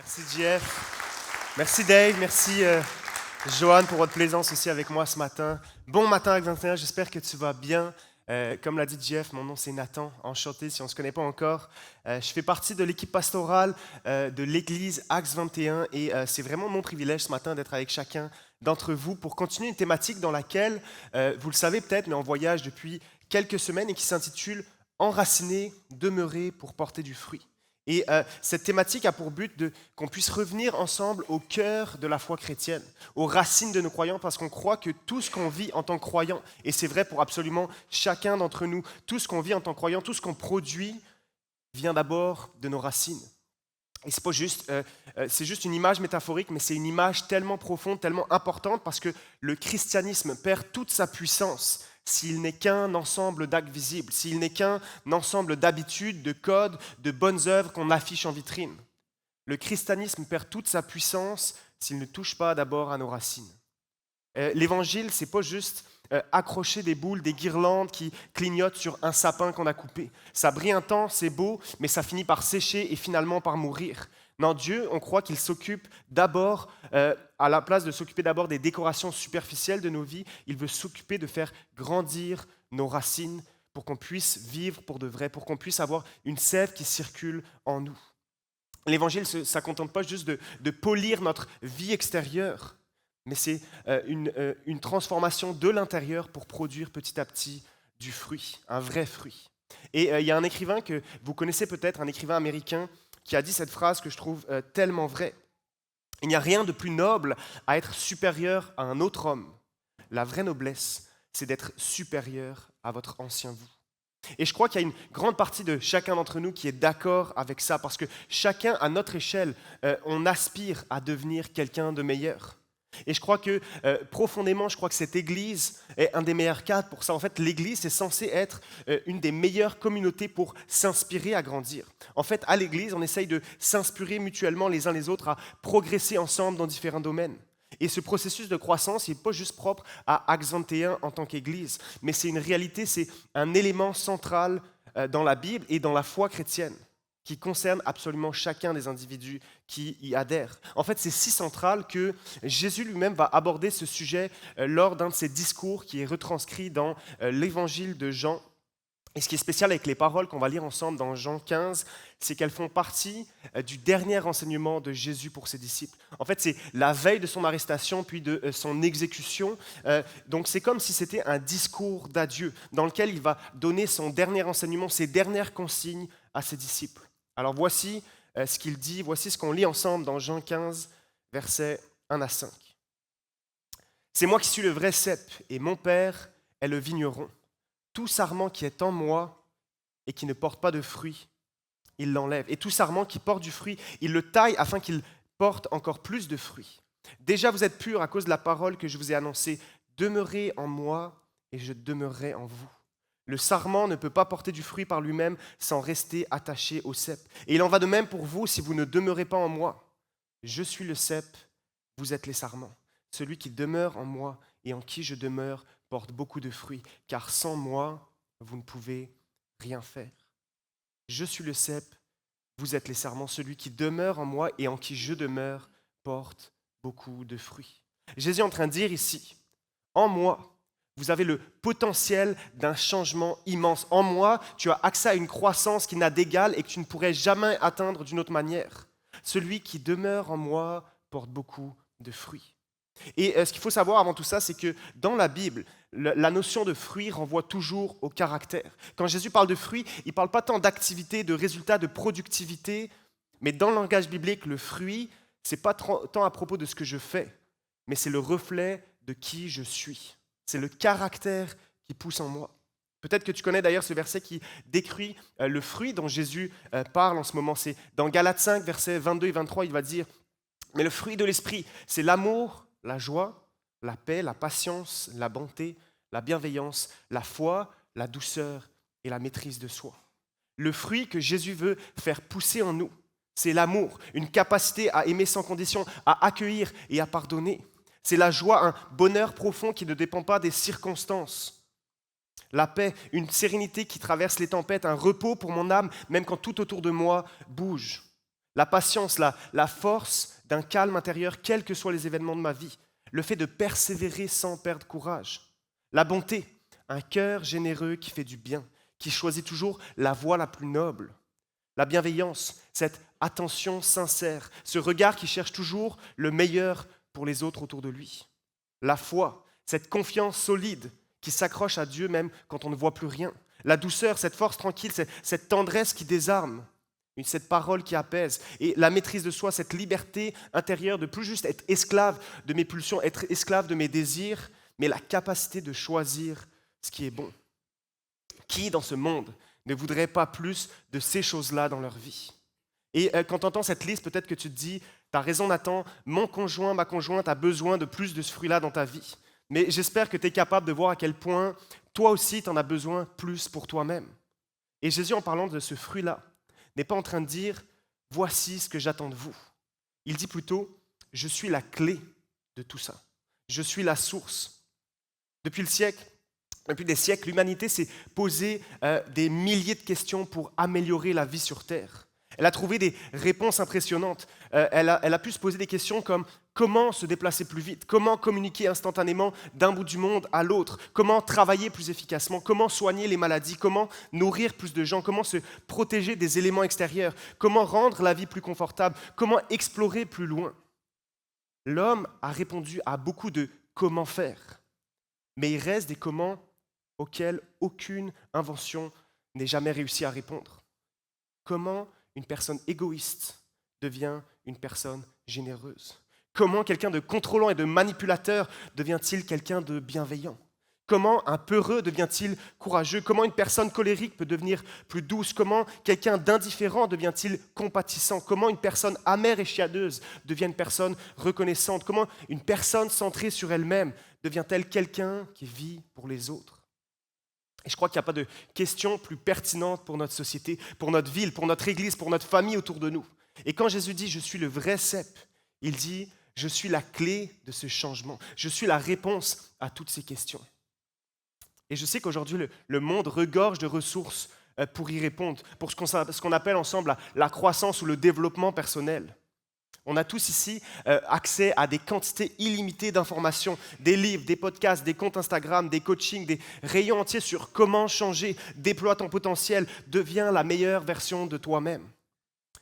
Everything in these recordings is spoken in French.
Merci Jeff. Merci Dave. Merci Joanne pour votre plaisance aussi avec moi ce matin. Bon matin avec 21, j'espère que tu vas bien. Comme l'a dit Jeff, mon nom c'est Nathan, enchanté si on ne se connaît pas encore. Je fais partie de l'équipe pastorale de l'église Axe 21 et c'est vraiment mon privilège ce matin d'être avec chacun d'entre vous pour continuer une thématique dans laquelle, vous le savez peut-être, mais on voyage depuis quelques semaines et qui s'intitule Enraciner, demeurer pour porter du fruit. Et cette thématique a pour but qu'on puisse revenir ensemble au cœur de la foi chrétienne, aux racines de nos croyants, parce qu'on croit que tout ce qu'on vit en tant que croyant, et c'est vrai pour absolument chacun d'entre nous, tout ce qu'on vit en tant que croyant, tout ce qu'on produit, vient d'abord de nos racines. Et c'est pas juste, c'est juste une image métaphorique, mais c'est une image tellement profonde, tellement importante, parce que le christianisme perd toute sa puissance s'il n'est qu'un ensemble d'actes visibles, s'il n'est qu'un ensemble d'habitudes, de codes, de bonnes œuvres qu'on affiche en vitrine. Le christianisme perd toute sa puissance s'il ne touche pas d'abord à nos racines. L'évangile, c'est pas juste accrocher des boules, des guirlandes qui clignotent sur un sapin qu'on a coupé. Ça brille un temps, c'est beau, mais ça finit par sécher et finalement par mourir. Non, Dieu, on croit qu'il s'occupe d'abord, à la place de s'occuper d'abord des décorations superficielles de nos vies, il veut s'occuper de faire grandir nos racines pour qu'on puisse vivre pour de vrai, pour qu'on puisse avoir une sève qui circule en nous. L'évangile, ça ne contente pas juste de polir notre vie extérieure, mais c'est une transformation de l'intérieur pour produire petit à petit du fruit, un vrai fruit. Et il y a un écrivain que vous connaissez peut-être, un écrivain américain, qui a dit cette phrase que je trouve tellement vraie. Il n'y a rien de plus noble à être supérieur à un autre homme. La vraie noblesse, c'est d'être supérieur à votre ancien vous. Et je crois qu'il y a une grande partie de chacun d'entre nous qui est d'accord avec ça, parce que chacun, à notre échelle, on aspire à devenir quelqu'un de meilleur. Et je crois que, profondément, je crois que cette Église est un des meilleurs cadres pour ça. En fait, l'Église est censée être une des meilleures communautés pour s'inspirer à grandir. En fait, à l'Église, on essaye de s'inspirer mutuellement les uns les autres à progresser ensemble dans différents domaines. Et ce processus de croissance, il n'est pas juste propre à Axe 21 en tant qu'Église, mais c'est une réalité, c'est un élément central dans la Bible et dans la foi chrétienne, qui concerne absolument chacun des individus qui y adhèrent. En fait, c'est si central que Jésus lui-même va aborder ce sujet lors d'un de ses discours qui est retranscrit dans l'Évangile de Jean. Et ce qui est spécial avec les paroles qu'on va lire ensemble dans Jean 15, c'est qu'elles font partie du dernier enseignement de Jésus pour ses disciples. En fait, c'est la veille de son arrestation, puis de son exécution. Donc c'est comme si c'était un discours d'adieu dans lequel il va donner son dernier enseignement, ses dernières consignes à ses disciples. Alors voici ce qu'il dit, voici ce qu'on lit ensemble dans Jean 15, versets 1 à 5. C'est moi qui suis le vrai cep, et mon Père est le vigneron. Tout sarment qui est en moi et qui ne porte pas de fruit, il l'enlève. Et tout sarment qui porte du fruit, il le taille afin qu'il porte encore plus de fruits. Déjà vous êtes purs à cause de la parole que je vous ai annoncée. Demeurez en moi et je demeurerai en vous. Le sarment ne peut pas porter du fruit par lui-même sans rester attaché au cep. Et il en va de même pour vous si vous ne demeurez pas en moi. Je suis le cep, vous êtes les sarments. Celui qui demeure en moi et en qui je demeure porte beaucoup de fruits, car sans moi, vous ne pouvez rien faire. Je suis le cep, vous êtes les sarments. Celui qui demeure en moi et en qui je demeure porte beaucoup de fruits. Jésus est en train de dire ici, en moi, vous avez le potentiel d'un changement immense. En moi, tu as accès à une croissance qui n'a d'égal et que tu ne pourrais jamais atteindre d'une autre manière. Celui qui demeure en moi porte beaucoup de fruits. Et ce qu'il faut savoir avant tout ça, c'est que dans la Bible, la notion de fruit renvoie toujours au caractère. Quand Jésus parle de fruit, il ne parle pas tant d'activité, de résultat, de productivité, mais dans le langage biblique, le fruit, ce n'est pas tant à propos de ce que je fais, mais c'est le reflet de qui je suis. C'est le caractère qui pousse en moi. Peut-être que tu connais d'ailleurs ce verset qui décrit le fruit dont Jésus parle en ce moment. C'est dans Galates 5, versets 22 et 23, il va dire « Mais le fruit de l'esprit, c'est l'amour, la joie, la paix, la patience, la bonté, la bienveillance, la foi, la douceur et la maîtrise de soi. » Le fruit que Jésus veut faire pousser en nous, c'est l'amour, une capacité à aimer sans condition, à accueillir et à pardonner. C'est la joie, un bonheur profond qui ne dépend pas des circonstances. La paix, une sérénité qui traverse les tempêtes, un repos pour mon âme, même quand tout autour de moi bouge. La patience, la force d'un calme intérieur, quels que soient les événements de ma vie. Le fait de persévérer sans perdre courage. La bonté, un cœur généreux qui fait du bien, qui choisit toujours la voie la plus noble. La bienveillance, cette attention sincère, ce regard qui cherche toujours le meilleur pour les autres autour de lui. La foi, cette confiance solide qui s'accroche à Dieu même quand on ne voit plus rien. La douceur, cette force tranquille, cette tendresse qui désarme, cette parole qui apaise. Et la maîtrise de soi, cette liberté intérieure de plus juste être esclave de mes pulsions, être esclave de mes désirs, mais la capacité de choisir ce qui est bon. Qui dans ce monde ne voudrait pas plus de ces choses-là dans leur vie? Et quand tu entends cette liste, peut-être que tu te dis, tu as raison Nathan, mon conjoint, ma conjointe a besoin de plus de ce fruit-là dans ta vie. Mais j'espère que tu es capable de voir à quel point toi aussi tu en as besoin plus pour toi-même. Et Jésus, en parlant de ce fruit-là, n'est pas en train de dire « voici ce que j'attends de vous ». Il dit plutôt « je suis la clé de tout ça. Je suis la source ». Depuis des siècles, l'humanité s'est posé des milliers de questions pour améliorer la vie sur Terre. Elle a trouvé des réponses impressionnantes. Elle a pu se poser des questions comme comment se déplacer plus vite, comment communiquer instantanément d'un bout du monde à l'autre, comment travailler plus efficacement, comment soigner les maladies, comment nourrir plus de gens, comment se protéger des éléments extérieurs, comment rendre la vie plus confortable, comment explorer plus loin. L'homme a répondu à beaucoup de comment faire, mais il reste des comment auxquels aucune invention n'ait jamais réussi à répondre. Comment une personne égoïste devient une personne généreuse? Comment quelqu'un de contrôlant et de manipulateur devient-il quelqu'un de bienveillant? Comment un peureux devient-il courageux? Comment une personne colérique peut devenir plus douce? Comment quelqu'un d'indifférent devient-il compatissant? Comment une personne amère et chiadeuse devient une personne reconnaissante? Comment une personne centrée sur elle-même devient-elle quelqu'un qui vit pour les autres? Et je crois qu'il n'y a pas de question plus pertinente pour notre société, pour notre ville, pour notre église, pour notre famille autour de nous. Et quand Jésus dit « je suis le vrai cep », il dit « je suis la clé de ce changement, je suis la réponse à toutes ces questions ». Et je sais qu'aujourd'hui, le monde regorge de ressources pour y répondre, pour ce qu'on appelle ensemble la croissance ou le développement personnel. On a tous ici accès à des quantités illimitées d'informations, des livres, des podcasts, des comptes Instagram, des coachings, des rayons entiers sur comment changer, déploie ton potentiel, deviens la meilleure version de toi-même.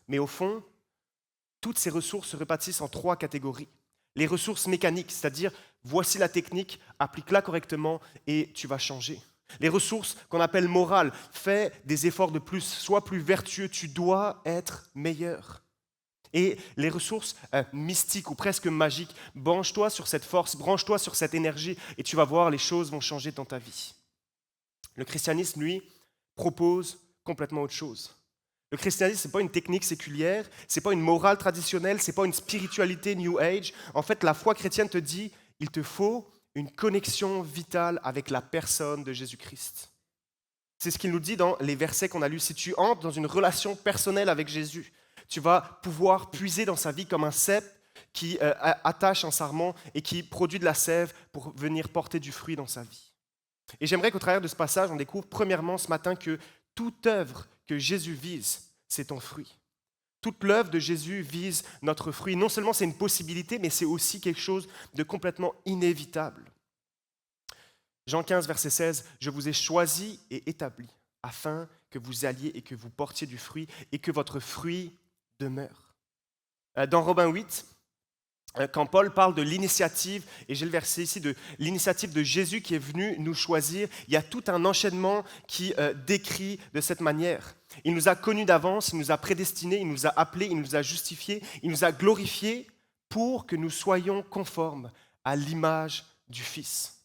Mais au fond, toutes ces ressources se répartissent en 3 catégories. Les ressources mécaniques, c'est-à-dire voici la technique, applique-la correctement et tu vas changer. Les ressources qu'on appelle morales, fais des efforts de plus, sois plus vertueux, tu dois être meilleur. Et les ressources mystiques ou presque magiques, branche-toi sur cette force, branche-toi sur cette énergie et tu vas voir, les choses vont changer dans ta vie. Le christianisme, lui, propose complètement autre chose. Le christianisme, ce n'est pas une technique séculière, ce n'est pas une morale traditionnelle, ce n'est pas une spiritualité New Age. En fait, la foi chrétienne te dit, il te faut une connexion vitale avec la personne de Jésus-Christ. C'est ce qu'il nous dit dans les versets qu'on a lus. Si tu entres dans une relation personnelle avec Jésus, tu vas pouvoir puiser dans sa vie comme un cep qui attache un sarment et qui produit de la sève pour venir porter du fruit dans sa vie. Et j'aimerais qu'au travers de ce passage, on découvre premièrement ce matin que toute œuvre que Jésus vise, c'est ton fruit. Toute l'œuvre de Jésus vise notre fruit. Non seulement c'est une possibilité, mais c'est aussi quelque chose de complètement inévitable. Jean 15, verset 16, « Je vous ai choisi et établi afin que vous alliez et que vous portiez du fruit et que votre fruit demeure. » Dans Romains 8, quand Paul parle de l'initiative, et j'ai le verset ici, de l'initiative de Jésus qui est venu nous choisir, il y a tout un enchaînement qui décrit de cette manière. Il nous a connus d'avance, il nous a prédestinés, il nous a appelés, il nous a justifiés, il nous a glorifiés pour que nous soyons conformes à l'image du Fils.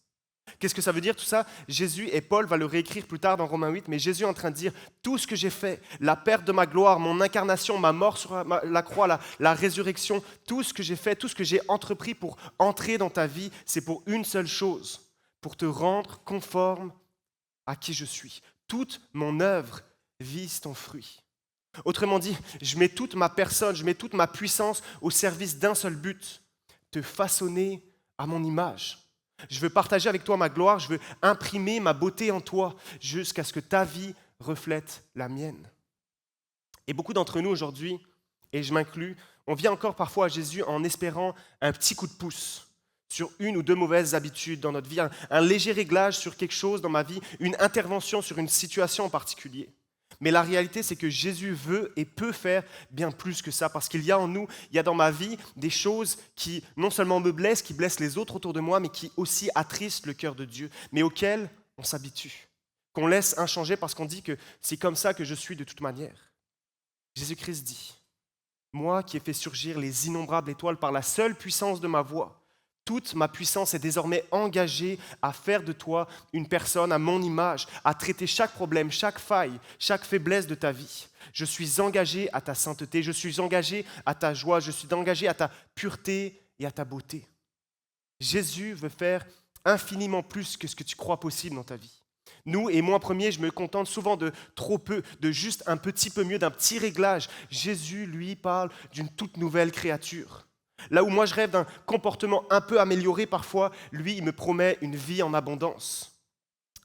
Qu'est-ce que ça veut dire tout ça? Jésus, et Paul va le réécrire plus tard dans Romains 8, mais Jésus est en train de dire tout ce que j'ai fait, la perte de ma gloire, mon incarnation, ma mort sur la croix, la résurrection, tout ce que j'ai fait, tout ce que j'ai entrepris pour entrer dans ta vie, c'est pour une seule chose, pour te rendre conforme à qui je suis. Toute mon œuvre vise ton fruit. Autrement dit, je mets toute ma personne, je mets toute ma puissance au service d'un seul but, te façonner à mon image. Je veux partager avec toi ma gloire, je veux imprimer ma beauté en toi jusqu'à ce que ta vie reflète la mienne. Et beaucoup d'entre nous aujourd'hui et je m'inclus, on vient encore parfois à Jésus en espérant un petit coup de pouce sur une ou deux mauvaises habitudes dans notre vie, un léger réglage sur quelque chose dans ma vie, une intervention sur une situation en particulier. Mais la réalité, c'est que Jésus veut et peut faire bien plus que ça, parce qu'il y a en nous, il y a dans ma vie des choses qui non seulement me blessent, qui blessent les autres autour de moi, mais qui aussi attristent le cœur de Dieu, mais auxquelles on s'habitue, qu'on laisse inchangé parce qu'on dit que c'est comme ça que je suis de toute manière. Jésus-Christ dit, moi qui ai fait surgir les innombrables étoiles par la seule puissance de ma voix, toute ma puissance est désormais engagée à faire de toi une personne à mon image, à traiter chaque problème, chaque faille, chaque faiblesse de ta vie. Je suis engagé à ta sainteté, je suis engagé à ta joie, je suis engagé à ta pureté et à ta beauté. Jésus veut faire infiniment plus que ce que tu crois possible dans ta vie. Nous, et moi en premier, je me contente souvent de trop peu, de juste un petit peu mieux, d'un petit réglage. Jésus, lui, parle d'une toute nouvelle créature. Là où moi je rêve d'un comportement un peu amélioré parfois, lui, il me promet une vie en abondance.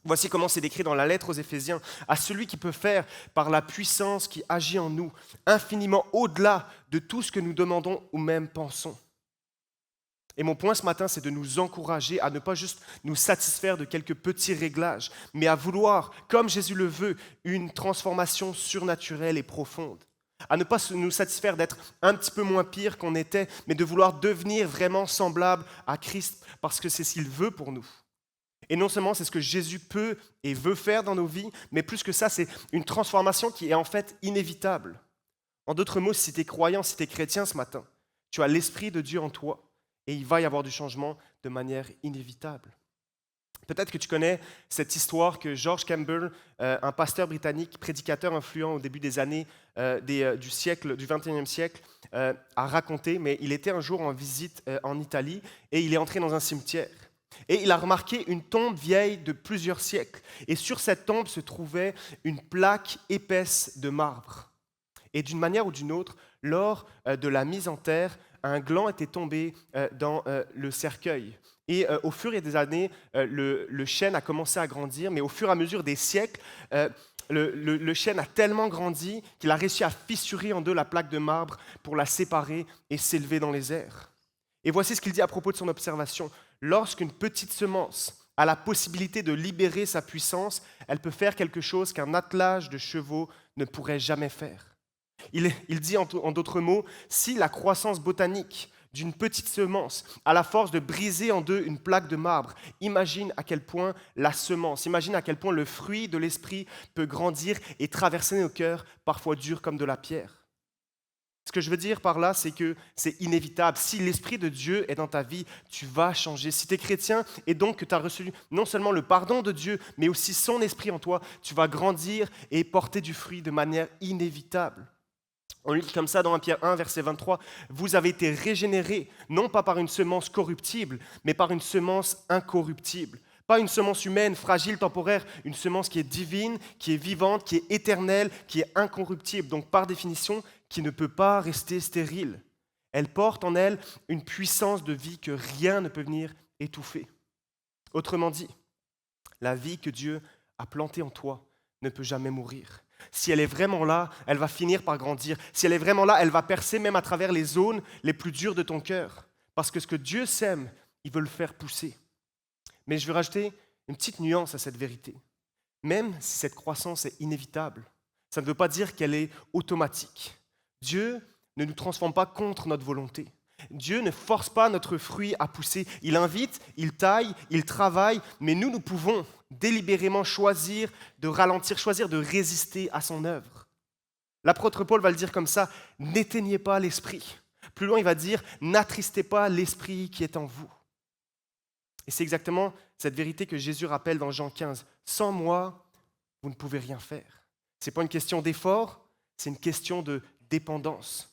Voici comment c'est décrit dans la lettre aux Éphésiens. À celui qui peut faire, par la puissance qui agit en nous, infiniment au-delà de tout ce que nous demandons ou même pensons. Et mon point ce matin, c'est de nous encourager à ne pas juste nous satisfaire de quelques petits réglages, mais à vouloir, comme Jésus le veut, une transformation surnaturelle et profonde. À ne pas nous satisfaire d'être un petit peu moins pire qu'on était, mais de vouloir devenir vraiment semblable à Christ, parce que c'est ce qu'il veut pour nous. Et non seulement c'est ce que Jésus peut et veut faire dans nos vies, mais plus que ça, c'est une transformation qui est en fait inévitable. En d'autres mots, si tu es croyant, si tu es chrétien ce matin, tu as l'Esprit de Dieu en toi, et il va y avoir du changement de manière inévitable. Peut-être que tu connais cette histoire que George Campbell, un pasteur britannique, prédicateur influent au début des années du siècle, du 21e siècle, a raconté, mais il était un jour en visite en Italie et il est entré dans un cimetière. Et il a remarqué une tombe vieille de plusieurs siècles. Et sur cette tombe se trouvait une plaque épaisse de marbre. Et d'une manière ou d'une autre, lors de la mise en terre, un gland était tombé dans le cercueil. Et au fur et des années, le chêne a commencé à grandir, mais au fur et à mesure des siècles, le chêne a tellement grandi qu'il a réussi à fissurer en deux la plaque de marbre pour la séparer et s'élever dans les airs. Et voici ce qu'il dit à propos de son observation. Lorsqu'une petite semence a la possibilité de libérer sa puissance, elle peut faire quelque chose qu'un attelage de chevaux ne pourrait jamais faire. Il dit en d'autres mots, si la croissance botanique d'une petite semence a la force de briser en deux une plaque de marbre, imagine à quel point la semence, imagine à quel point le fruit de l'esprit peut grandir et traverser nos cœurs, parfois durs comme de la pierre. Ce que je veux dire par là, c'est que c'est inévitable. Si l'Esprit de Dieu est dans ta vie, tu vas changer. Si tu es chrétien et donc que tu as reçu non seulement le pardon de Dieu, mais aussi son Esprit en toi, tu vas grandir et porter du fruit de manière inévitable. On lit comme ça dans 1 Pierre 1, verset 23, « Vous avez été régénérés, non pas par une semence corruptible, mais par une semence incorruptible. » Pas une semence humaine, fragile, temporaire, une semence qui est divine, qui est vivante, qui est éternelle, qui est incorruptible, donc par définition, qui ne peut pas rester stérile. Elle porte en elle une puissance de vie que rien ne peut venir étouffer. Autrement dit, la vie que Dieu a plantée en toi ne peut jamais mourir. Si elle est vraiment là, elle va finir par grandir. Si elle est vraiment là, elle va percer même à travers les zones les plus dures de ton cœur. Parce que ce que Dieu sème, il veut le faire pousser. Mais je veux rajouter une petite nuance à cette vérité. Même si cette croissance est inévitable, ça ne veut pas dire qu'elle est automatique. Dieu ne nous transforme pas contre notre volonté. Dieu ne force pas notre fruit à pousser. Il invite, il taille, il travaille, mais nous pouvons délibérément choisir de ralentir, choisir de résister à son œuvre. L'apôtre Paul va le dire comme ça, « N'éteignez pas l'esprit ». Plus loin, il va dire, « N'attristez pas l'esprit qui est en vous ». Et c'est exactement cette vérité que Jésus rappelle dans Jean 15. « Sans moi, vous ne pouvez rien faire ». Ce n'est pas une question d'effort, c'est une question de dépendance.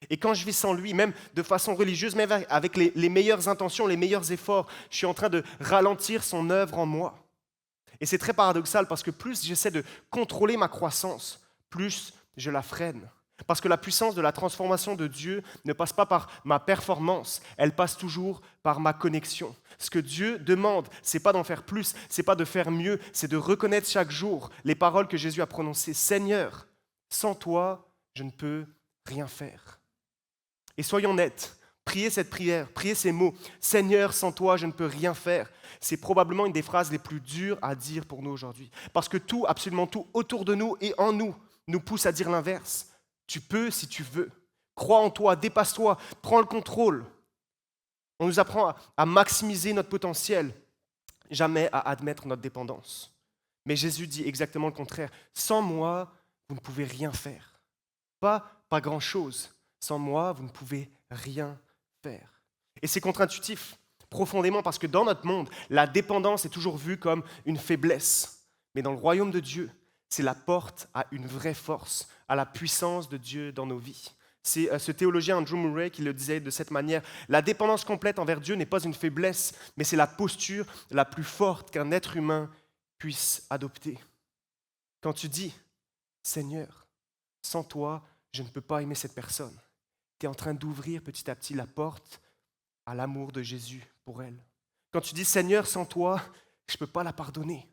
Et quand je vis sans lui, même de façon religieuse, même avec les meilleures intentions, les meilleurs efforts, je suis en train de ralentir son œuvre en moi. Et c'est très paradoxal parce que plus j'essaie de contrôler ma croissance, plus je la freine. Parce que la puissance de la transformation de Dieu ne passe pas par ma performance, elle passe toujours par ma connexion. Ce que Dieu demande, ce n'est pas d'en faire plus, ce n'est pas de faire mieux, c'est de reconnaître chaque jour les paroles que Jésus a prononcées. « Seigneur, sans toi, je ne peux rien faire. » Et soyons nets, priez cette prière, priez ces mots. Seigneur, sans toi, je ne peux rien faire. C'est probablement une des phrases les plus dures à dire pour nous aujourd'hui. Parce que tout, absolument tout, autour de nous et en nous, nous pousse à dire l'inverse. Tu peux si tu veux. Crois en toi, dépasse-toi, prends le contrôle. On nous apprend à maximiser notre potentiel, jamais à admettre notre dépendance. Mais Jésus dit exactement le contraire. Sans moi, vous ne pouvez rien faire. Pas grand-chose. Sans moi, vous ne pouvez rien faire. Et c'est contre-intuitif, profondément, parce que dans notre monde, la dépendance est toujours vue comme une faiblesse. Mais dans le royaume de Dieu, c'est la porte à une vraie force, à la puissance de Dieu dans nos vies. C'est ce théologien Andrew Murray qui le disait de cette manière. La dépendance complète envers Dieu n'est pas une faiblesse, mais c'est la posture la plus forte qu'un être humain puisse adopter. Quand tu dis, Seigneur, sans toi, je ne peux pas aimer cette personne, tu es en train d'ouvrir petit à petit la porte à l'amour de Jésus pour elle. Quand tu dis, Seigneur, sans toi, je ne peux pas la pardonner,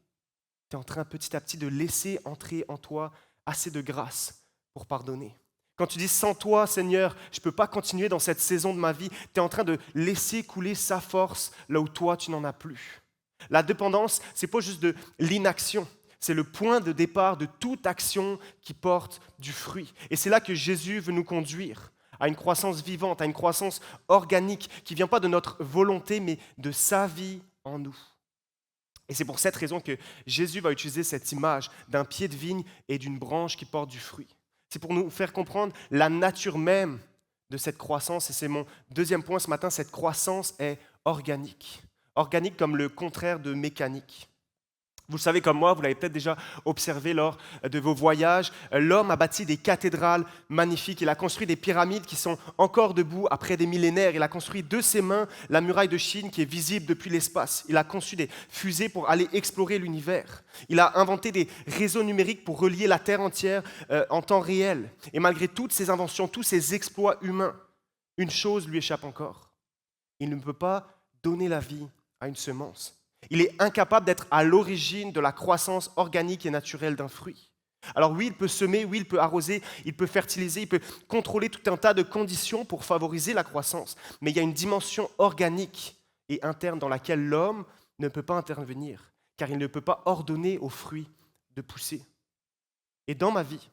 tu es en train petit à petit de laisser entrer en toi assez de grâce pour pardonner. Quand tu dis, sans toi, Seigneur, je ne peux pas continuer dans cette saison de ma vie, tu es en train de laisser couler sa force là où toi, tu n'en as plus. La dépendance, ce n'est pas juste de l'inaction, c'est le point de départ de toute action qui porte du fruit. Et c'est là que Jésus veut nous conduire à une croissance vivante, à une croissance organique qui ne vient pas de notre volonté, mais de sa vie en nous. Et c'est pour cette raison que Jésus va utiliser cette image d'un pied de vigne et d'une branche qui porte du fruit. C'est pour nous faire comprendre la nature même de cette croissance. Et c'est mon deuxième point ce matin, cette croissance est organique. Organique comme le contraire de mécanique. Vous le savez comme moi, vous l'avez peut-être déjà observé lors de vos voyages, l'homme a bâti des cathédrales magnifiques, il a construit des pyramides qui sont encore debout après des millénaires, il a construit de ses mains la muraille de Chine qui est visible depuis l'espace, il a conçu des fusées pour aller explorer l'univers, il a inventé des réseaux numériques pour relier la Terre entière en temps réel. Et malgré toutes ces inventions, tous ces exploits humains, une chose lui échappe encore. Il ne peut pas donner la vie à une semence. Il est incapable d'être à l'origine de la croissance organique et naturelle d'un fruit. Alors oui, il peut semer, oui, il peut arroser, il peut fertiliser, il peut contrôler tout un tas de conditions pour favoriser la croissance. Mais il y a une dimension organique et interne dans laquelle l'homme ne peut pas intervenir, car il ne peut pas ordonner aux fruits de pousser. Et dans ma vie,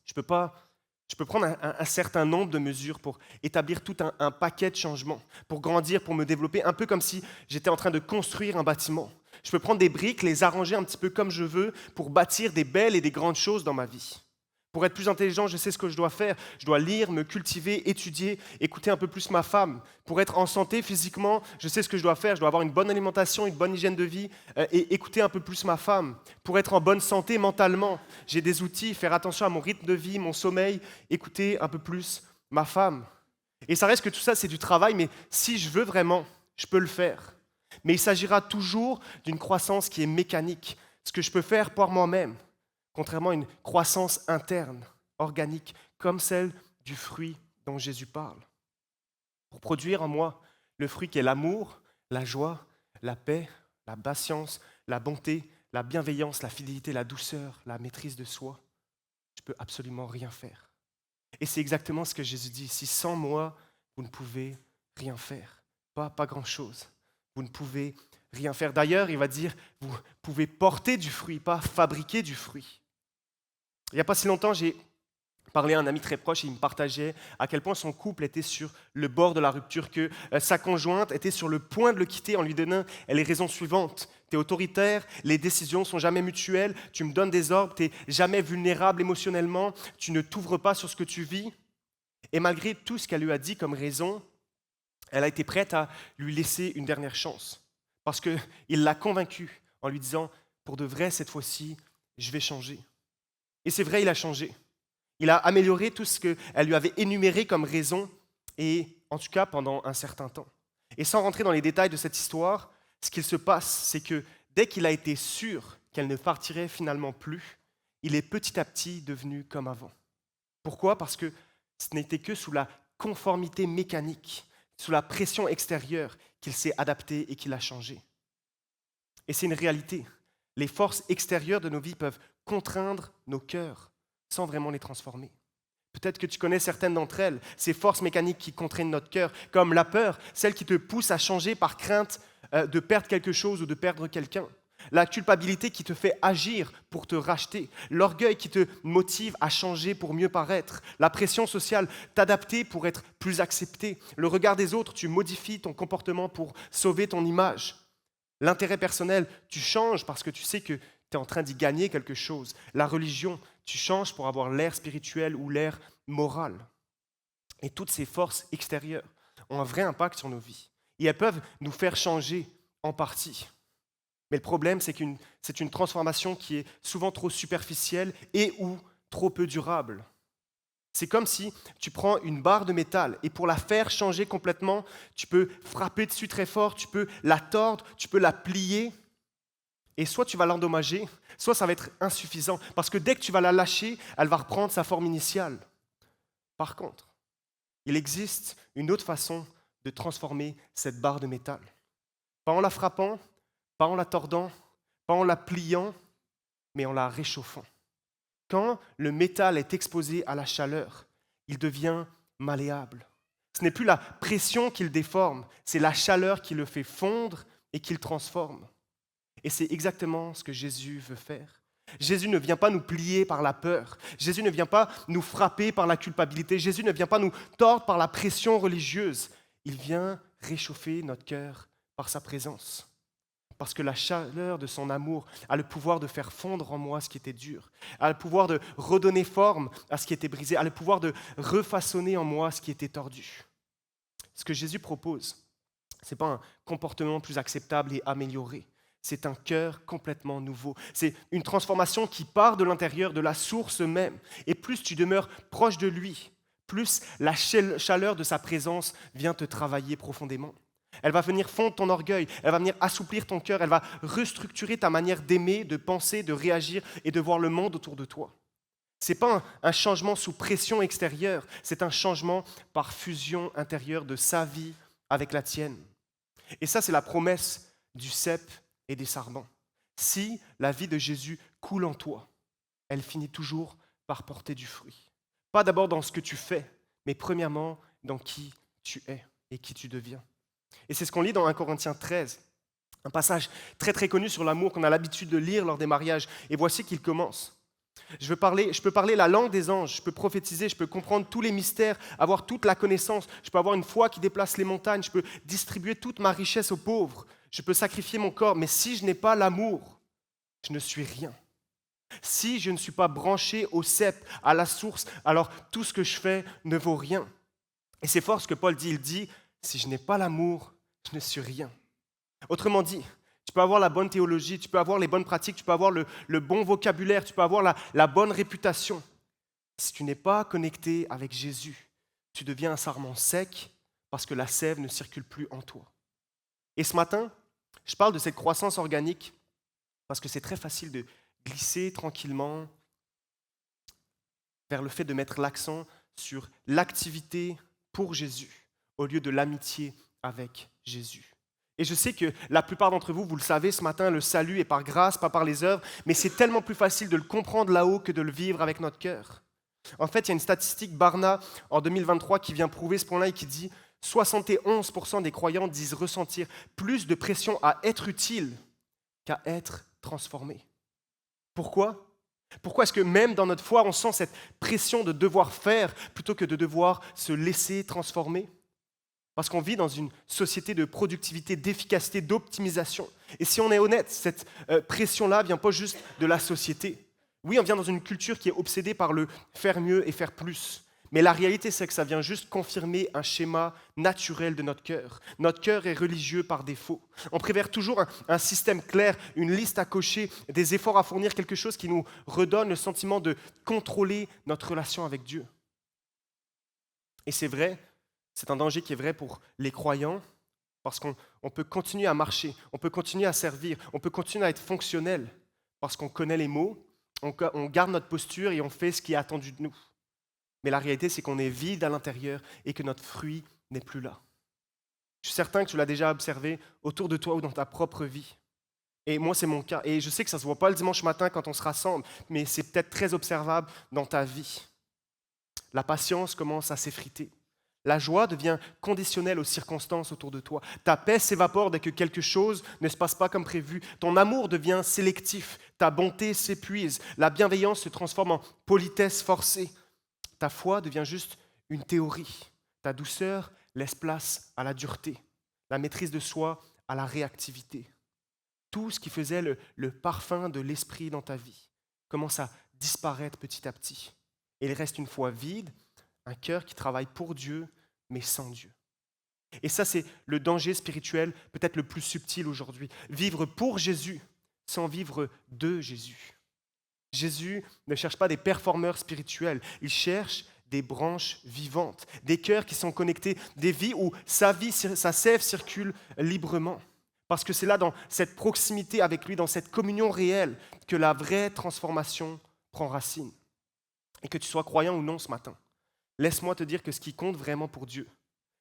je peux prendre un certain nombre de mesures pour établir tout un paquet de changements, pour grandir, pour me développer, un peu comme si j'étais en train de construire un bâtiment. Je peux prendre des briques, les arranger un petit peu comme je veux pour bâtir des belles et des grandes choses dans ma vie. Pour être plus intelligent, je sais ce que je dois faire. Je dois lire, me cultiver, étudier, écouter un peu plus ma femme. Pour être en santé physiquement, je sais ce que je dois faire. Je dois avoir une bonne alimentation, une bonne hygiène de vie et écouter un peu plus ma femme. Pour être en bonne santé mentalement, j'ai des outils, faire attention à mon rythme de vie, mon sommeil, écouter un peu plus ma femme. Et ça reste que tout ça, c'est du travail, mais si je veux vraiment, je peux le faire. Mais il s'agira toujours d'une croissance qui est mécanique, ce que je peux faire par moi-même. Contrairement à une croissance interne, organique, comme celle du fruit dont Jésus parle. Pour produire en moi le fruit qui est l'amour, la joie, la paix, la patience, la bonté, la bienveillance, la fidélité, la douceur, la maîtrise de soi, je ne peux absolument rien faire. Et c'est exactement ce que Jésus dit ici. Sans moi, vous ne pouvez rien faire. Pas grand-chose. Vous ne pouvez rien faire. D'ailleurs, il va dire, vous pouvez porter du fruit, pas fabriquer du fruit. Il n'y a pas si longtemps, j'ai parlé à un ami très proche et il me partageait à quel point son couple était sur le bord de la rupture, que sa conjointe était sur le point de le quitter en lui donnant les raisons suivantes. Tu es autoritaire, les décisions ne sont jamais mutuelles, tu me donnes des ordres, tu n'es jamais vulnérable émotionnellement, tu ne t'ouvres pas sur ce que tu vis. Et malgré tout ce qu'elle lui a dit comme raison, elle a été prête à lui laisser une dernière chance. Parce qu'il l'a convaincue en lui disant, pour de vrai, cette fois-ci, je vais changer. Et c'est vrai, il a changé. Il a amélioré tout ce qu'elle lui avait énuméré comme raison, et en tout cas pendant un certain temps. Et sans rentrer dans les détails de cette histoire, ce qu'il se passe, c'est que dès qu'il a été sûr qu'elle ne partirait finalement plus, il est petit à petit devenu comme avant. Pourquoi ? Parce que ce n'était que sous la conformité mécanique, sous la pression extérieure, qu'il s'est adapté et qu'il a changé. Et c'est une réalité. Les forces extérieures de nos vies peuvent contraindre nos cœurs sans vraiment les transformer. Peut-être que tu connais certaines d'entre elles, ces forces mécaniques qui contraignent notre cœur, comme la peur, celle qui te pousse à changer par crainte de perdre quelque chose ou de perdre quelqu'un. La culpabilité qui te fait agir pour te racheter. L'orgueil qui te motive à changer pour mieux paraître. La pression sociale, t'adapter pour être plus accepté. Le regard des autres, tu modifies ton comportement pour sauver ton image. L'intérêt personnel, tu changes parce que tu sais que tu es en train d'y gagner quelque chose. La religion, tu changes pour avoir l'air spirituel ou l'air moral. Et toutes ces forces extérieures ont un vrai impact sur nos vies. Et elles peuvent nous faire changer en partie. Mais le problème, c'est c'est une transformation qui est souvent trop superficielle et ou trop peu durable. C'est comme si tu prends une barre de métal et pour la faire changer complètement, tu peux frapper dessus très fort, tu peux la tordre, tu peux la plier et soit tu vas l'endommager, soit ça va être insuffisant parce que dès que tu vas la lâcher, elle va reprendre sa forme initiale. Par contre, il existe une autre façon de transformer cette barre de métal. Pas en la frappant, pas en la tordant, pas en la pliant, mais en la réchauffant. Quand le métal est exposé à la chaleur, il devient malléable. Ce n'est plus la pression qui le déforme, c'est la chaleur qui le fait fondre et qui le transforme. Et c'est exactement ce que Jésus veut faire. Jésus ne vient pas nous plier par la peur. Jésus ne vient pas nous frapper par la culpabilité. Jésus ne vient pas nous tordre par la pression religieuse. Il vient réchauffer notre cœur par sa présence. Parce que la chaleur de son amour a le pouvoir de faire fondre en moi ce qui était dur, a le pouvoir de redonner forme à ce qui était brisé, a le pouvoir de refaçonner en moi ce qui était tordu. Ce que Jésus propose, ce n'est pas un comportement plus acceptable et amélioré, c'est un cœur complètement nouveau. C'est une transformation qui part de l'intérieur, de la source même. Et plus tu demeures proche de lui, plus la chaleur de sa présence vient te travailler profondément. Elle va venir fondre ton orgueil, elle va venir assouplir ton cœur, elle va restructurer ta manière d'aimer, de penser, de réagir et de voir le monde autour de toi. Ce n'est pas un changement sous pression extérieure, c'est un changement par fusion intérieure de sa vie avec la tienne. Et ça, c'est la promesse du cep et des sarments. Si la vie de Jésus coule en toi, elle finit toujours par porter du fruit. Pas d'abord dans ce que tu fais, mais premièrement dans qui tu es et qui tu deviens. Et c'est ce qu'on lit dans 1 Corinthiens 13, un passage très très connu sur l'amour qu'on a l'habitude de lire lors des mariages. Et voici qu'il commence. Je peux parler la langue des anges, je peux prophétiser, je peux comprendre tous les mystères, avoir toute la connaissance, je peux avoir une foi qui déplace les montagnes, je peux distribuer toute ma richesse aux pauvres, je peux sacrifier mon corps, mais si je n'ai pas l'amour, je ne suis rien. Si je ne suis pas branché au cep, à la source, alors tout ce que je fais ne vaut rien. Et c'est fort ce que Paul dit, il dit, si je n'ai pas l'amour, je ne suis rien. Autrement dit, tu peux avoir la bonne théologie, tu peux avoir les bonnes pratiques, tu peux avoir le bon vocabulaire, tu peux avoir la bonne réputation. Si tu n'es pas connecté avec Jésus, tu deviens un sarment sec parce que la sève ne circule plus en toi. Et ce matin, je parle de cette croissance organique parce que c'est très facile de glisser tranquillement vers le fait de mettre l'accent sur l'activité pour Jésus au lieu de l'amitié avec Jésus. Et je sais que la plupart d'entre vous, vous le savez, ce matin, le salut est par grâce, pas par les œuvres, mais c'est tellement plus facile de le comprendre là-haut que de le vivre avec notre cœur. En fait, il y a une statistique Barna en 2023 qui vient prouver ce point-là et qui dit 71% des croyants disent ressentir plus de pression à être utile qu'à être transformé. Pourquoi ? Pourquoi est-ce que même dans notre foi, on sent cette pression de devoir faire plutôt que de devoir se laisser transformer ? Parce qu'on vit dans une société de productivité, d'efficacité, d'optimisation. Et si on est honnête, cette pression-là ne vient pas juste de la société. Oui, on vient dans une culture qui est obsédée par le faire mieux et faire plus. Mais la réalité, c'est que ça vient juste confirmer un schéma naturel de notre cœur. Notre cœur est religieux par défaut. On préfère toujours un système clair, une liste à cocher, des efforts à fournir, quelque chose qui nous redonne le sentiment de contrôler notre relation avec Dieu. Et c'est vrai, c'est un danger qui est vrai pour les croyants, parce qu'on peut continuer à marcher, on peut continuer à servir, on peut continuer à être fonctionnel, parce qu'on connaît les mots, on garde notre posture et on fait ce qui est attendu de nous. Mais la réalité, c'est qu'on est vide à l'intérieur et que notre fruit n'est plus là. Je suis certain que tu l'as déjà observé autour de toi ou dans ta propre vie. Et moi, c'est mon cas. Et je sais que ça ne se voit pas le dimanche matin quand on se rassemble, mais c'est peut-être très observable dans ta vie. la patience commence à s'effriter. La joie devient conditionnelle aux circonstances autour de toi. Ta paix s'évapore dès que quelque chose ne se passe pas comme prévu. Ton amour devient sélectif. Ta bonté s'épuise. La bienveillance se transforme en politesse forcée. Ta foi devient juste une théorie. Ta douceur laisse place à la dureté. La maîtrise de soi à la réactivité. Tout ce qui faisait le parfum de l'esprit dans ta vie commence à disparaître petit à petit. Et il reste une foi vide, un cœur qui travaille pour Dieu, mais sans Dieu. Et ça, c'est le danger spirituel peut-être le plus subtil aujourd'hui. Vivre pour Jésus sans vivre de Jésus. Jésus ne cherche pas des performeurs spirituels, il cherche des branches vivantes, des cœurs qui sont connectés, des vies où sa vie, sa sève circule librement. Parce que c'est là, dans cette proximité avec lui, dans cette communion réelle, que la vraie transformation prend racine. Et que tu sois croyant ou non ce matin, laisse-moi te dire que ce qui compte vraiment pour Dieu,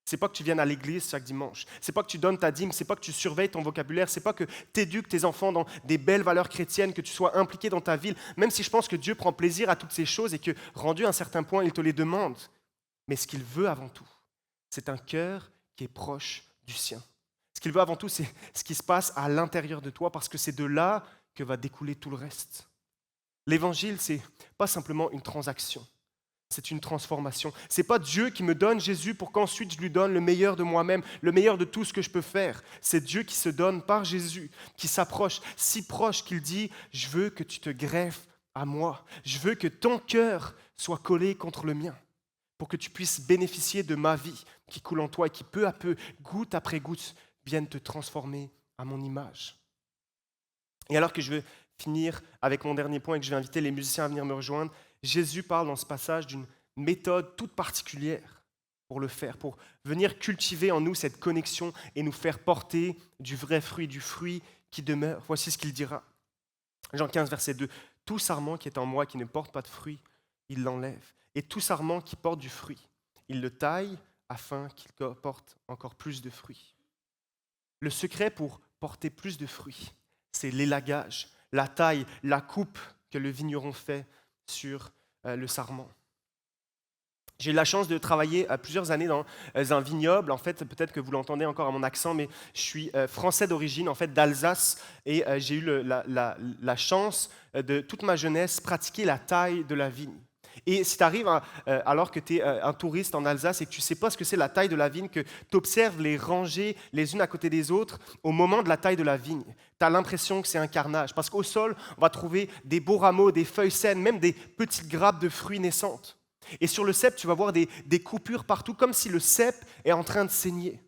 c'est pas que tu viennes à l'église chaque dimanche, c'est pas que tu donnes ta dîme, c'est pas que tu surveilles ton vocabulaire, c'est pas que tu éduques tes enfants dans des belles valeurs chrétiennes, que tu sois impliqué dans ta ville, même si je pense que Dieu prend plaisir à toutes ces choses et que, rendu à un certain point, il te les demande. Mais ce qu'il veut avant tout, c'est un cœur qui est proche du sien. Ce qu'il veut avant tout, c'est ce qui se passe à l'intérieur de toi, parce que c'est de là que va découler tout le reste. L'évangile, c'est pas simplement une transaction. C'est une transformation. Ce n'est pas Dieu qui me donne Jésus pour qu'ensuite je lui donne le meilleur de moi-même, le meilleur de tout ce que je peux faire. C'est Dieu qui se donne par Jésus, qui s'approche, si proche qu'il dit « Je veux que tu te greffes à moi. Je veux que ton cœur soit collé contre le mien pour que tu puisses bénéficier de ma vie qui coule en toi et qui peu à peu, goutte après goutte, vienne te transformer à mon image. » Et alors que je veux finir avec mon dernier point et que je vais inviter les musiciens à venir me rejoindre, Jésus parle dans ce passage d'une méthode toute particulière pour le faire, pour venir cultiver en nous cette connexion et nous faire porter du vrai fruit, du fruit qui demeure. Voici ce qu'il dira. Jean 15, verset 2. « Tout sarment qui est en moi, qui ne porte pas de fruit, il l'enlève. Et tout sarment qui porte du fruit, il le taille afin qu'il porte encore plus de fruits. » Le secret pour porter plus de fruits, c'est l'élagage, la taille, la coupe que le vigneron fait sur le sarment. J'ai eu la chance de travailler plusieurs années dans un vignoble. En fait, peut-être que vous l'entendez encore à mon accent, mais je suis français d'origine, en fait, d'Alsace, et j'ai eu la chance de toute ma jeunesse pratiquer la taille de la vigne. Et si tu arrives, alors que tu es un touriste en Alsace et que tu ne sais pas ce que c'est la taille de la vigne, que tu observes les rangées les unes à côté des autres, au moment de la taille de la vigne, tu as l'impression que c'est un carnage. Parce qu'au sol, on va trouver des beaux rameaux, des feuilles saines, même des petites grappes de fruits naissantes. Et sur le cep, tu vas voir des coupures partout, comme si le cep est en train de saigner.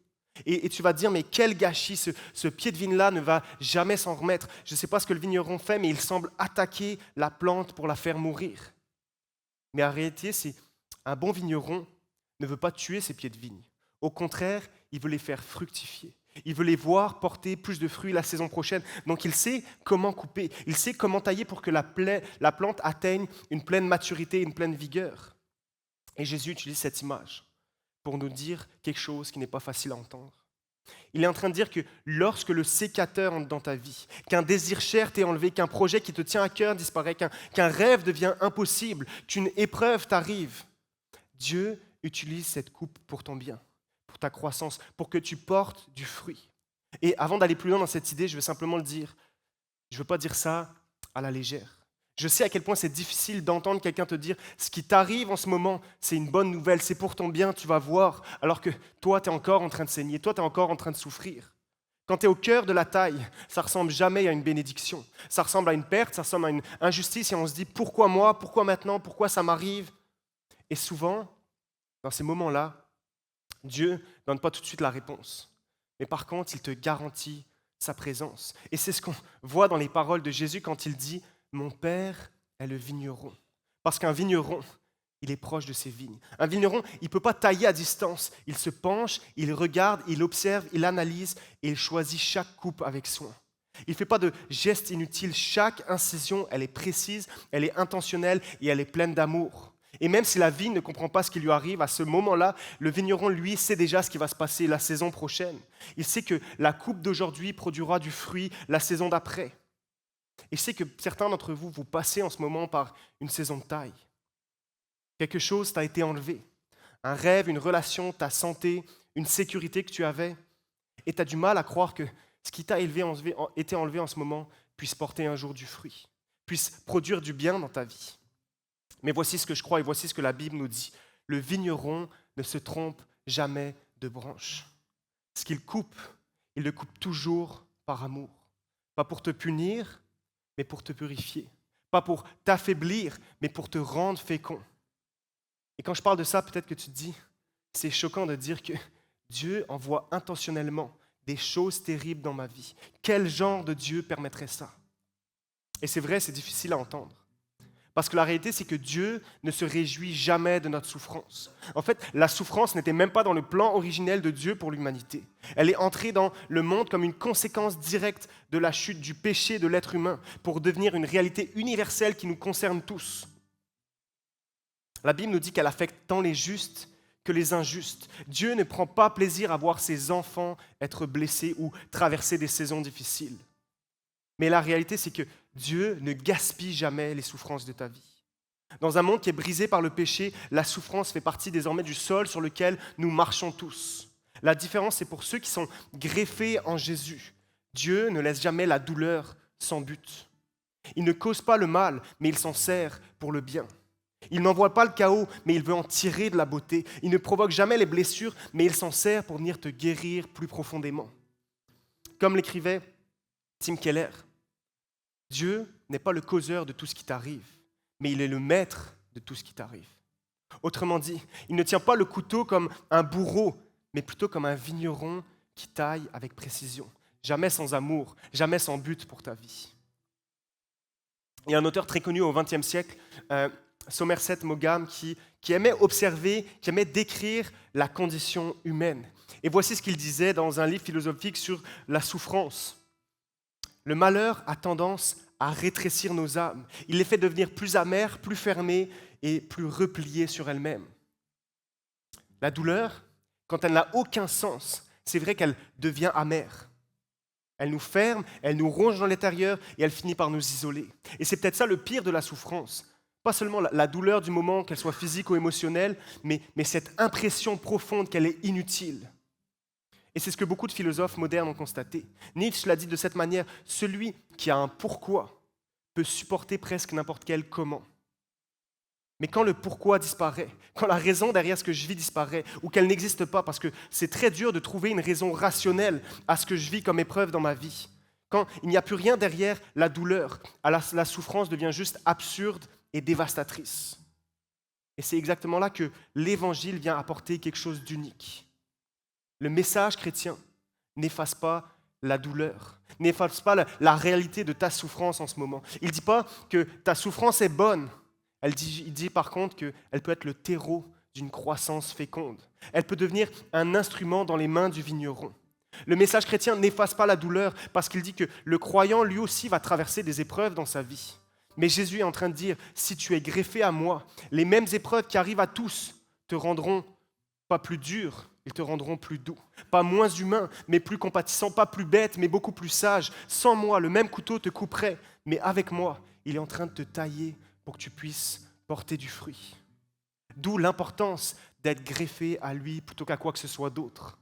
Et tu vas te dire, mais quel gâchis, ce pied de vigne-là ne va jamais s'en remettre. Je ne sais pas ce que le vigneron fait, mais il semble attaquer la plante pour la faire mourir. Mais en réalité, c'est un bon vigneron ne veut pas tuer ses pieds de vigne. Au contraire, il veut les faire fructifier. Il veut les voir porter plus de fruits la saison prochaine. Donc il sait comment couper, il sait comment tailler pour que la plante atteigne une pleine maturité, une pleine vigueur. Et Jésus utilise cette image pour nous dire quelque chose qui n'est pas facile à entendre. Il est en train de dire que lorsque le sécateur entre dans ta vie, qu'un désir cher t'est enlevé, qu'un projet qui te tient à cœur disparaît, qu'un rêve devient impossible, qu'une épreuve t'arrive, Dieu utilise cette coupe pour ton bien, pour ta croissance, pour que tu portes du fruit. Et avant d'aller plus loin dans cette idée, je veux simplement le dire, je ne veux pas dire ça à la légère. Je sais à quel point c'est difficile d'entendre quelqu'un te dire « ce qui t'arrive en ce moment, c'est une bonne nouvelle, c'est pour ton bien, tu vas voir », alors que toi, tu es encore en train de saigner, toi, tu es encore en train de souffrir. Quand tu es au cœur de la taille, ça ne ressemble jamais à une bénédiction. Ça ressemble à une perte, ça ressemble à une injustice et on se dit « pourquoi moi, pourquoi maintenant, pourquoi ça m'arrive ?» Et souvent, dans ces moments-là, Dieu ne donne pas tout de suite la réponse. Mais par contre, il te garantit sa présence. Et c'est ce qu'on voit dans les paroles de Jésus quand il dit « Mon Père est le vigneron ». Parce qu'un vigneron, il est proche de ses vignes. Un vigneron, il ne peut pas tailler à distance. Il se penche, il regarde, il observe, il analyse et il choisit chaque coupe avec soin. Il ne fait pas de gestes inutiles. Chaque incision, elle est précise, elle est intentionnelle et elle est pleine d'amour. Et même si la vigne ne comprend pas ce qui lui arrive, à ce moment-là, le vigneron, lui, sait déjà ce qui va se passer la saison prochaine. Il sait que la coupe d'aujourd'hui produira du fruit la saison d'après. Et je sais que certains d'entre vous, vous passez en ce moment par une saison de taille. Quelque chose t'a été enlevé. Un rêve, une relation, ta santé, une sécurité que tu avais. Et tu as du mal à croire que ce qui t'a été enlevé en ce moment puisse porter un jour du fruit, puisse produire du bien dans ta vie. Mais voici ce que je crois et voici ce que la Bible nous dit. Le vigneron ne se trompe jamais de branche. Ce qu'il coupe, il le coupe toujours par amour. Pas pour te punir, mais pour te purifier. Pas pour t'affaiblir, mais pour te rendre fécond. Et quand je parle de ça, peut-être que tu te dis, c'est choquant de dire que Dieu envoie intentionnellement des choses terribles dans ma vie. Quel genre de Dieu permettrait ça? Et c'est vrai, c'est difficile à entendre. Parce que la réalité, c'est que Dieu ne se réjouit jamais de notre souffrance. En fait, la souffrance n'était même pas dans le plan originel de Dieu pour l'humanité. Elle est entrée dans le monde comme une conséquence directe de la chute du péché de l'être humain pour devenir une réalité universelle qui nous concerne tous. La Bible nous dit qu'elle affecte tant les justes que les injustes. Dieu ne prend pas plaisir à voir ses enfants être blessés ou traverser des saisons difficiles. Mais la réalité, c'est que Dieu ne gaspille jamais les souffrances de ta vie. Dans un monde qui est brisé par le péché, la souffrance fait partie désormais du sol sur lequel nous marchons tous. La différence, c'est pour ceux qui sont greffés en Jésus. Dieu ne laisse jamais la douleur sans but. Il ne cause pas le mal, mais il s'en sert pour le bien. Il n'envoie pas le chaos, mais il veut en tirer de la beauté. Il ne provoque jamais les blessures, mais il s'en sert pour venir te guérir plus profondément. Comme l'écrivait Tim Keller, Dieu n'est pas le causeur de tout ce qui t'arrive, mais il est le maître de tout ce qui t'arrive. Autrement dit, il ne tient pas le couteau comme un bourreau, mais plutôt comme un vigneron qui taille avec précision. Jamais sans amour, jamais sans but pour ta vie. Il y a un auteur très connu au XXe siècle, Somerset Maugham, qui aimait observer, qui aimait décrire la condition humaine. Et voici ce qu'il disait dans un livre philosophique sur la souffrance. Le malheur a tendance à rétrécir nos âmes. Il les fait devenir plus amères, plus fermées et plus repliées sur elles-mêmes. La douleur, quand elle n'a aucun sens, c'est vrai qu'elle devient amère. Elle nous ferme, elle nous ronge dans l'intérieur et elle finit par nous isoler. Et c'est peut-être ça le pire de la souffrance. Pas seulement la douleur du moment, qu'elle soit physique ou émotionnelle, mais cette impression profonde qu'elle est inutile. Et c'est ce que beaucoup de philosophes modernes ont constaté. Nietzsche l'a dit de cette manière, celui qui a un pourquoi peut supporter presque n'importe quel comment. Mais quand le pourquoi disparaît, quand la raison derrière ce que je vis disparaît, ou qu'elle n'existe pas, parce que c'est très dur de trouver une raison rationnelle à ce que je vis comme épreuve dans ma vie, quand il n'y a plus rien derrière la douleur, la souffrance devient juste absurde et dévastatrice. Et c'est exactement là que l'Évangile vient apporter quelque chose d'unique. Le message chrétien n'efface pas la douleur, n'efface pas la réalité de ta souffrance en ce moment. Il ne dit pas que ta souffrance est bonne. Il dit par contre qu'elle peut être le terreau d'une croissance féconde. Elle peut devenir un instrument dans les mains du vigneron. Le message chrétien n'efface pas la douleur parce qu'il dit que le croyant, lui aussi, va traverser des épreuves dans sa vie. Mais Jésus est en train de dire, si tu es greffé à moi, les mêmes épreuves qui arrivent à tous te rendront pas plus dur, ils te rendront plus doux. Pas moins humain, mais plus compatissant, pas plus bête, mais beaucoup plus sage. Sans moi, le même couteau te couperait, mais avec moi, il est en train de te tailler pour que tu puisses porter du fruit. D'où l'importance d'être greffé à lui plutôt qu'à quoi que ce soit d'autre.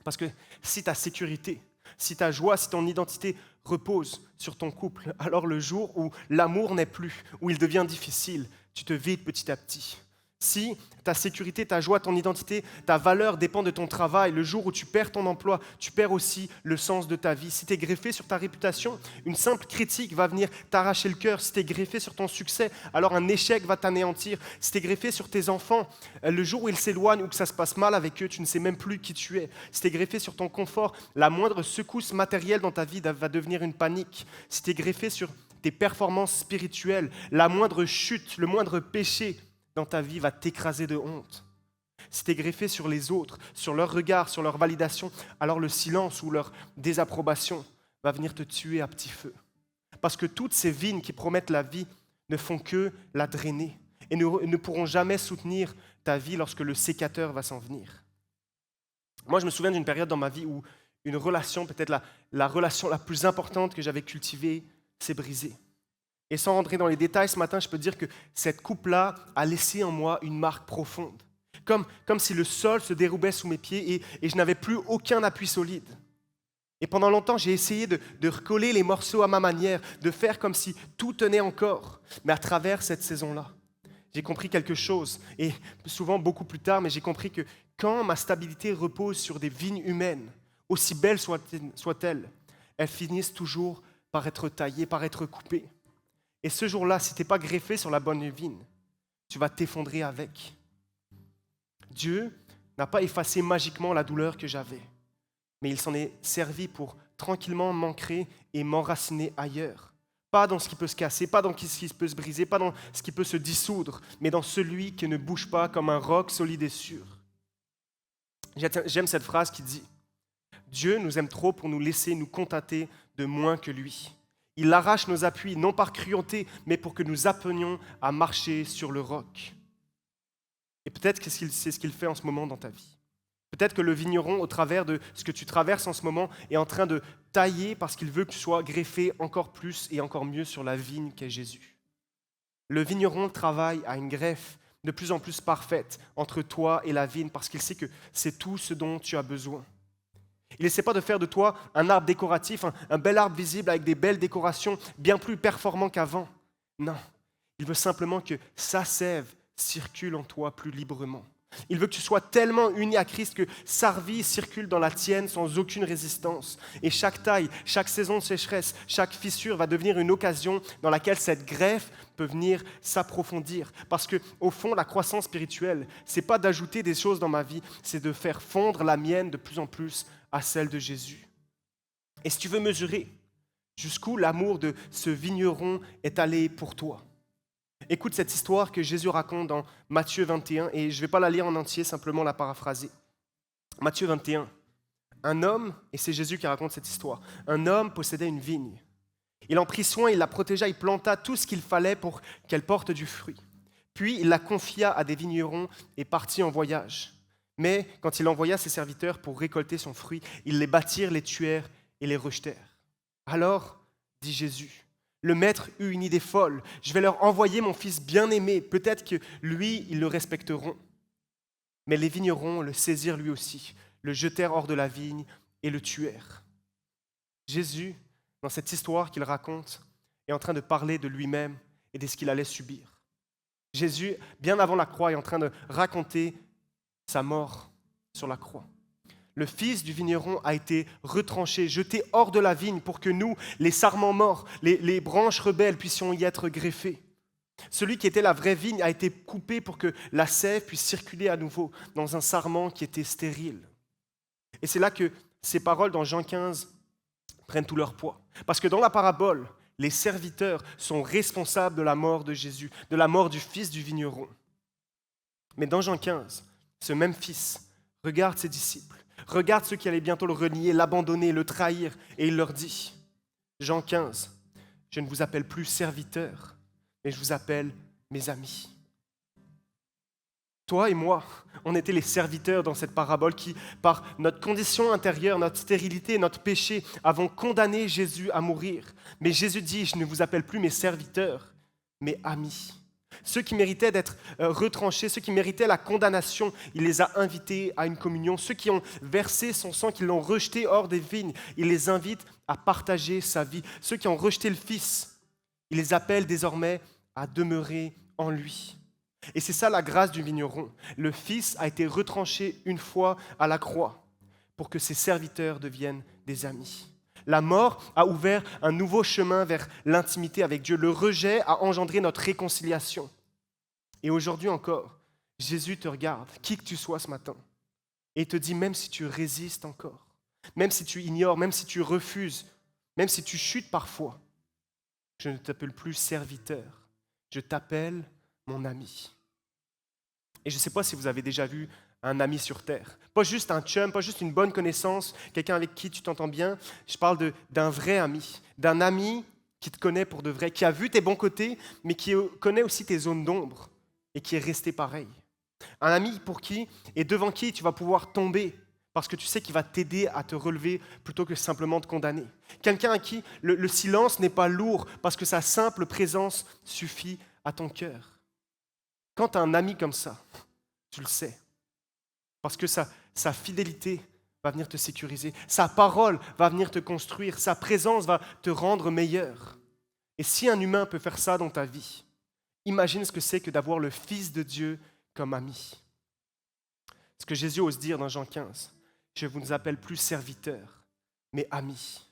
Parce que si ta sécurité, si ta joie, si ton identité repose sur ton couple, alors le jour où l'amour n'est plus, où il devient difficile, tu te vides petit à petit. Si ta sécurité, ta joie, ton identité, ta valeur dépend de ton travail, le jour où tu perds ton emploi, tu perds aussi le sens de ta vie. Si tu es greffé sur ta réputation, une simple critique va venir t'arracher le cœur. Si tu es greffé sur ton succès, alors un échec va t'anéantir. Si tu es greffé sur tes enfants, le jour où ils s'éloignent ou que ça se passe mal avec eux, tu ne sais même plus qui tu es. Si tu es greffé sur ton confort, la moindre secousse matérielle dans ta vie va devenir une panique. Si tu es greffé sur tes performances spirituelles, la moindre chute, le moindre péché dans ta vie va t'écraser de honte. Si tu es greffé sur les autres, sur leur regard, sur leur validation, alors le silence ou leur désapprobation va venir te tuer à petit feu. Parce que toutes ces vignes qui promettent la vie ne font que la drainer et ne pourront jamais soutenir ta vie lorsque le sécateur va s'en venir. Moi, je me souviens d'une période dans ma vie où une relation, peut-être la relation la plus importante que j'avais cultivée, s'est brisée. Et sans rentrer dans les détails ce matin, je peux te dire que cette coupe-là a laissé en moi une marque profonde. Comme si le sol se déroulait sous mes pieds et je n'avais plus aucun appui solide. Et pendant longtemps, j'ai essayé de recoller les morceaux à ma manière, de faire comme si tout tenait encore. Mais à travers cette saison-là, j'ai compris quelque chose, et souvent beaucoup plus tard, mais j'ai compris que quand ma stabilité repose sur des vignes humaines, aussi belles soient-elles, elles finissent toujours par être taillées, par être coupées. Et ce jour-là, si tu n'es pas greffé sur la bonne vigne, tu vas t'effondrer avec. Dieu n'a pas effacé magiquement la douleur que j'avais, mais il s'en est servi pour tranquillement m'ancrer et m'enraciner ailleurs. Pas dans ce qui peut se casser, pas dans ce qui peut se briser, pas dans ce qui peut se dissoudre, mais dans celui qui ne bouge pas comme un roc solide et sûr. J'aime cette phrase qui dit « Dieu nous aime trop pour nous laisser nous contenter de moins que lui. Il arrache nos appuis, non par cruauté, mais pour que nous apprenions à marcher sur le roc. » Et peut-être que c'est ce qu'il fait en ce moment dans ta vie. Peut-être que le vigneron, au travers de ce que tu traverses en ce moment, est en train de tailler parce qu'il veut que tu sois greffé encore plus et encore mieux sur la vigne qu'est Jésus. Le vigneron travaille à une greffe de plus en plus parfaite entre toi et la vigne parce qu'il sait que c'est tout ce dont tu as besoin. Il n'essaie pas de faire de toi un arbre décoratif, un bel arbre visible avec des belles décorations bien plus performant qu'avant. Non, il veut simplement que sa sève circule en toi plus librement. Il veut que tu sois tellement uni à Christ que sa vie circule dans la tienne sans aucune résistance. Et chaque taille, chaque saison de sécheresse, chaque fissure va devenir une occasion dans laquelle cette greffe peut venir s'approfondir. Parce qu'au fond, la croissance spirituelle, ce n'est pas d'ajouter des choses dans ma vie, c'est de faire fondre la mienne de plus en plus à celle de Jésus. Et si tu veux mesurer jusqu'où l'amour de ce vigneron est allé pour toi, écoute cette histoire que Jésus raconte dans Matthieu 21, et je ne vais pas la lire en entier, simplement la paraphraser. Matthieu 21, un homme, et c'est Jésus qui raconte cette histoire, un homme possédait une vigne. Il en prit soin, il la protégea, il planta tout ce qu'il fallait pour qu'elle porte du fruit. Puis il la confia à des vignerons et partit en voyage. Mais quand il envoya ses serviteurs pour récolter son fruit, ils les battirent, les tuèrent et les rejetèrent. Alors, dit Jésus, le maître eut une idée folle. Je vais leur envoyer mon fils bien-aimé. Peut-être que lui, ils le respecteront. Mais les vignerons le saisirent lui aussi, le jetèrent hors de la vigne et le tuèrent. Jésus, dans cette histoire qu'il raconte, est en train de parler de lui-même et de ce qu'il allait subir. Jésus, bien avant la croix, est en train de raconter sa mort sur la croix. Le fils du vigneron a été retranché, jeté hors de la vigne pour que nous, les sarments morts, les branches rebelles, puissions y être greffés. Celui qui était la vraie vigne a été coupé pour que la sève puisse circuler à nouveau dans un sarment qui était stérile. Et c'est là que ces paroles dans Jean 15 prennent tout leur poids. Parce que dans la parabole, les serviteurs sont responsables de la mort de Jésus, de la mort du fils du vigneron. Mais dans Jean 15, ce même fils regarde ses disciples, regarde ceux qui allaient bientôt le renier, l'abandonner, le trahir, et il leur dit, Jean 15, « Je ne vous appelle plus serviteurs, mais je vous appelle mes amis. » Toi et moi, on était les serviteurs dans cette parabole qui, par notre condition intérieure, notre stérilité, notre péché, avons condamné Jésus à mourir. Mais Jésus dit, « Je ne vous appelle plus mes serviteurs, mais amis. » Ceux qui méritaient d'être retranchés, ceux qui méritaient la condamnation, il les a invités à une communion. Ceux qui ont versé son sang, qui l'ont rejeté hors des vignes, il les invite à partager sa vie. Ceux qui ont rejeté le Fils, il les appelle désormais à demeurer en lui. Et c'est ça la grâce du vigneron. Le Fils a été retranché une fois à la croix pour que ses serviteurs deviennent des amis. La mort a ouvert un nouveau chemin vers l'intimité avec Dieu. Le rejet a engendré notre réconciliation. Et aujourd'hui encore, Jésus te regarde, qui que tu sois ce matin, et te dit, même si tu résistes encore, même si tu ignores, même si tu refuses, même si tu chutes parfois, je ne t'appelle plus serviteur, je t'appelle mon ami. Et je ne sais pas si vous avez déjà vu un ami sur terre. Pas juste un chum, pas juste une bonne connaissance, quelqu'un avec qui tu t'entends bien. Je parle d'un vrai ami, d'un ami qui te connaît pour de vrai, qui a vu tes bons côtés, mais qui connaît aussi tes zones d'ombre et qui est resté pareil. Un ami pour qui et devant qui tu vas pouvoir tomber parce que tu sais qu'il va t'aider à te relever plutôt que simplement te condamner. Quelqu'un à qui le silence n'est pas lourd parce que sa simple présence suffit à ton cœur. Quand tu as un ami comme ça, tu le sais, parce que sa fidélité va venir te sécuriser, sa parole va venir te construire, sa présence va te rendre meilleur. Et si un humain peut faire ça dans ta vie, imagine ce que c'est que d'avoir le Fils de Dieu comme ami. Ce que Jésus ose dire dans Jean 15, je ne vous appelle plus serviteurs, mais amis.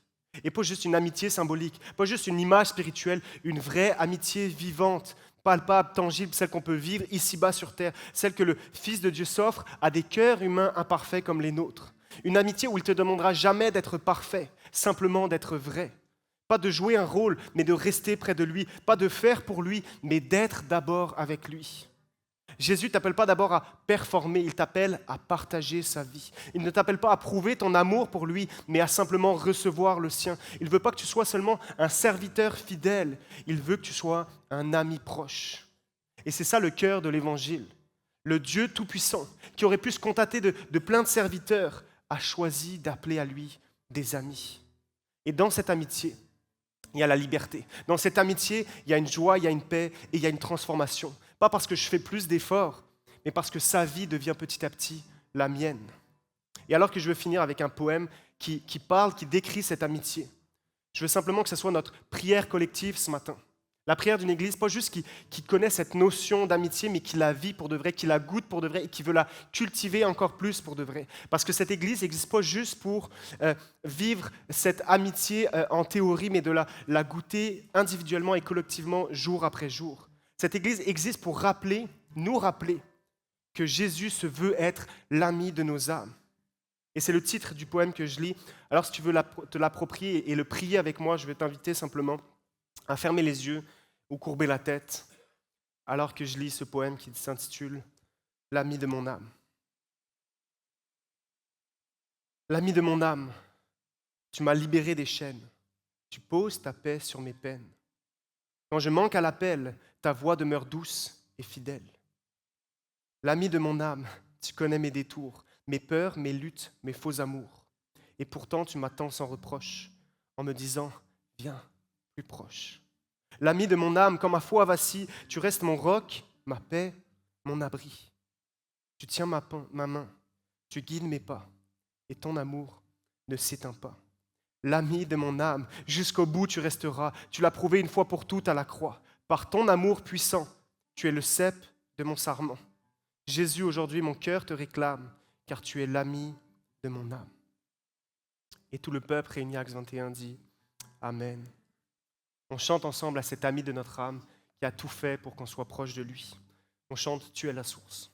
Et pas juste une amitié symbolique, pas juste une image spirituelle, une vraie amitié vivante, palpable, tangible, celle qu'on peut vivre ici-bas sur terre, celle que le Fils de Dieu s'offre à des cœurs humains imparfaits comme les nôtres. Une amitié où il ne te demandera jamais d'être parfait, simplement d'être vrai. Pas de jouer un rôle, mais de rester près de lui, pas de faire pour lui, mais d'être d'abord avec lui. Jésus ne t'appelle pas d'abord à performer, il t'appelle à partager sa vie. Il ne t'appelle pas à prouver ton amour pour lui, mais à simplement recevoir le sien. Il ne veut pas que tu sois seulement un serviteur fidèle, il veut que tu sois un ami proche. Et c'est ça le cœur de l'Évangile. Le Dieu Tout-Puissant, qui aurait pu se contenter de plein de serviteurs, a choisi d'appeler à lui des amis. Et dans cette amitié, il y a la liberté. Dans cette amitié, il y a une joie, il y a une paix et il y a une transformation. Pas parce que je fais plus d'efforts, mais parce que sa vie devient petit à petit la mienne. Et alors que je veux finir avec un poème qui décrit cette amitié, je veux simplement que ce soit notre prière collective ce matin. La prière d'une église, pas juste qui connaît cette notion d'amitié, mais qui la vit pour de vrai, qui la goûte pour de vrai et qui veut la cultiver encore plus pour de vrai. Parce que cette église n'existe pas juste pour vivre cette amitié en théorie, mais de la goûter individuellement et collectivement jour après jour. Cette église existe pour nous rappeler que Jésus se veut être l'ami de nos âmes. Et c'est le titre du poème que je lis. Alors si tu veux te l'approprier et le prier avec moi, je vais t'inviter simplement à fermer les yeux ou courber la tête alors que je lis ce poème qui s'intitule « L'ami de mon âme ». L'ami de mon âme, tu m'as libéré des chaînes, tu poses ta paix sur mes peines. Quand je manque à l'appel, ta voix demeure douce et fidèle. L'ami de mon âme, tu connais mes détours, mes peurs, mes luttes, mes faux amours. Et pourtant tu m'attends sans reproche en me disant « Viens ». Plus proche. L'ami de mon âme, quand ma foi vacille, tu restes mon roc, ma paix, mon abri. Tu tiens ma main, tu guides mes pas, et ton amour ne s'éteint pas. L'ami de mon âme, jusqu'au bout tu resteras, tu l'as prouvé une fois pour toutes à la croix. Par ton amour puissant, tu es le cep de mon sarment. Jésus, aujourd'hui mon cœur te réclame, car tu es l'ami de mon âme. Et tout le peuple réuni à Acte 21 dit Amen. On chante ensemble à cet ami de notre âme qui a tout fait pour qu'on soit proche de lui. On chante « Tu es la source ».